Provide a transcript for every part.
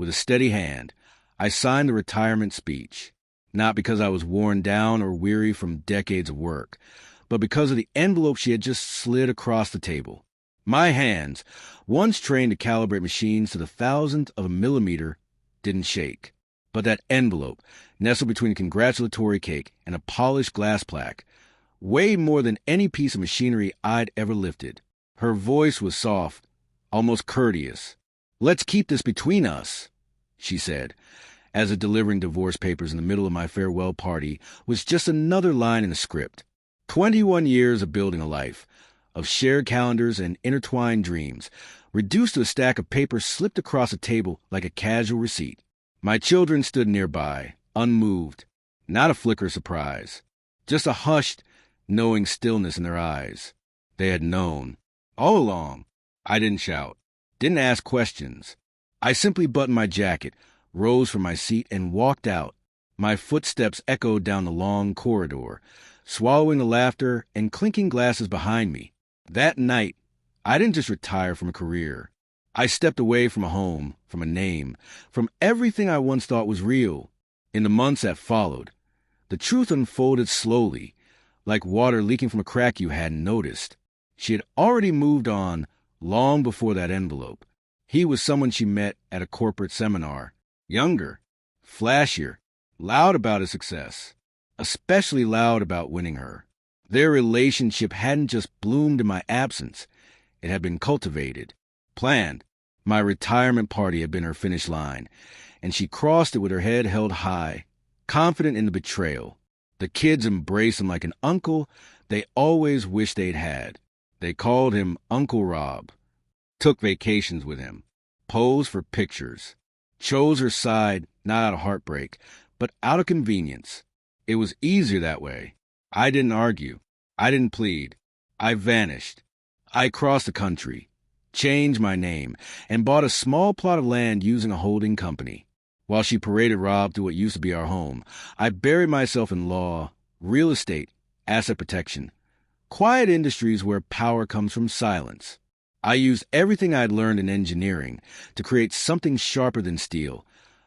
With a steady hand, I signed the retirement speech, not because I was worn down or weary from decades of work, but because of the envelope she had just slid across the table. My hands, once trained to calibrate machines to the thousandth of a millimeter, didn't shake. But that envelope, nestled between a congratulatory cake and a polished glass plaque, weighed more than any piece of machinery I'd ever lifted. Her voice was soft, almost courteous. "Let's keep this between us," she said, as if delivering divorce papers in the middle of my farewell party was just another line in the script. 21 years of building a life, of shared calendars and intertwined dreams, reduced to a stack of papers slipped across a table like a casual receipt. My children stood nearby, unmoved, not a flicker of surprise, just a hushed, knowing stillness in their eyes. They had known. All along. I didn't shout, didn't ask questions. I simply buttoned my jacket, rose from my seat, and walked out. My footsteps echoed down the long corridor, swallowing the laughter and clinking glasses behind me. That night, I didn't just retire from a career. I stepped away from a home, from a name, from everything I once thought was real. In the months that followed, the truth unfolded slowly, like water leaking from a crack you hadn't noticed. She had already moved on long before that envelope. He was someone she met at a corporate seminar. Younger, flashier, loud about his success, especially loud about winning her. Their relationship hadn't just bloomed in my absence. It had been cultivated, planned. My retirement party had been her finish line, and she crossed it with her head held high, confident in the betrayal. The kids embraced him like an uncle they always wished they'd had. They called him Uncle Rob, took vacations with him, posed for pictures, chose her side not out of heartbreak, but out of convenience. It was easier that way. I didn't argue. I didn't plead. I vanished. I crossed the country, changed my name, and bought a small plot of land using a holding company. While she paraded Rob through what used to be our home, I buried myself in law, real estate, asset protection, quiet industries where power comes from silence. I used everything I'd learned in engineering to create something sharper than steel,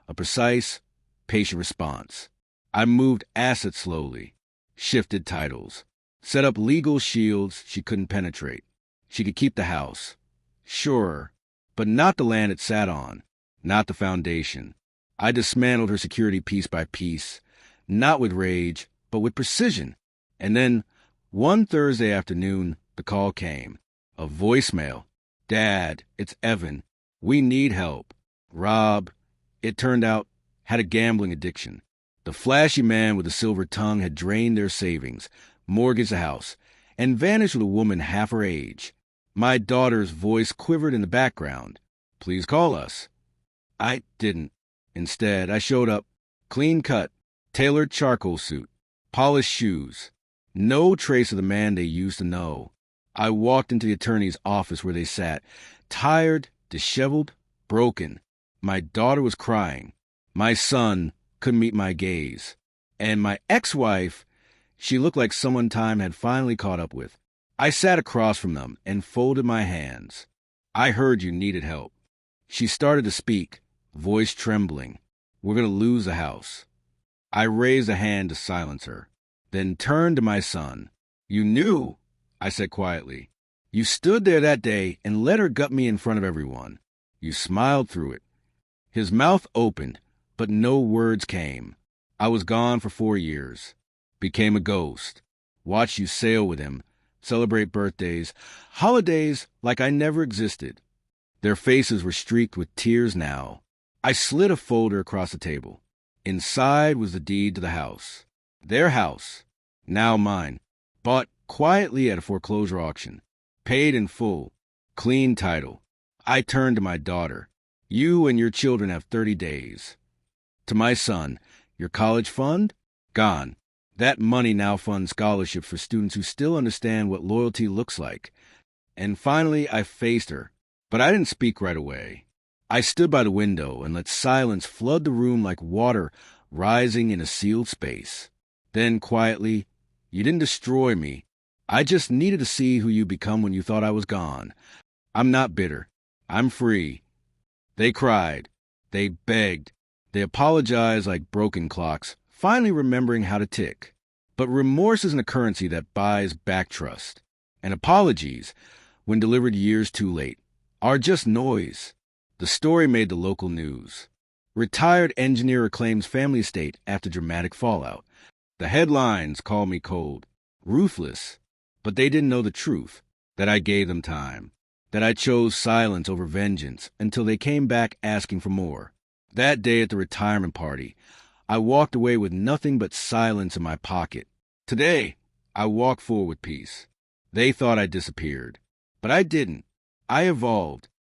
a precise, patient response. I moved assets slowly, shifted titles, set up legal shields she couldn't penetrate. She could keep the house, sure, but not the land it sat on, not the foundation. I dismantled her security piece by piece, not with rage, but with precision. And then, one Thursday afternoon, the call came. A voicemail. "Dad, it's Evan. We need help." Rob, it turned out, had a gambling addiction. The flashy man with the silver tongue had drained their savings, mortgaged the house, and vanished with a woman half her age. My daughter's voice quivered in the background. "Please call us." I didn't. Instead, I showed up, clean cut, tailored charcoal suit, polished shoes. No trace of the man they used to know. I walked into the attorney's office where they sat, tired, disheveled, broken. My daughter was crying. My son couldn't meet my gaze. And my ex-wife, she looked like someone time had finally caught up with. I sat across from them and folded my hands. "I heard you needed help." She started to speak, voice trembling. "We're going to lose the house." I raised a hand to silence her, then turned to my son. "You knew," I said quietly. "You stood there that day and let her gut me in front of everyone. You smiled through it." His mouth opened, but no words came. I was gone for 4 years. Became a ghost. Watched you sail with him, celebrate birthdays, holidays like I never existed. Their faces were streaked with tears now. I slid a folder across the table. Inside was the deed to the house. Their house, now mine, bought quietly at a foreclosure auction, paid in full, clean title. I turned to my daughter. "You and your children have 30 days. To my son, your college fund? Gone. That money now funds scholarships for students who still understand what loyalty looks like." And finally, I faced her, but I didn't speak right away. I stood by the window and let silence flood the room like water rising in a sealed space. Then quietly, "You didn't destroy me. I just needed to see who you become when you thought I was gone. I'm not bitter. I'm free." They cried. They begged. They apologized like broken clocks, finally remembering how to tick. But remorse isn't a currency that buys back trust. And apologies, when delivered years too late, are just noise. The story made the local news. Retired engineer reclaims family estate after dramatic fallout. The headlines call me cold, ruthless, but they didn't know the truth, that I gave them time, that I chose silence over vengeance until they came back asking for more. That day at the retirement party, I walked away with nothing but silence in my pocket. Today, I walk forward with peace. They thought I disappeared, but I didn't. I evolved.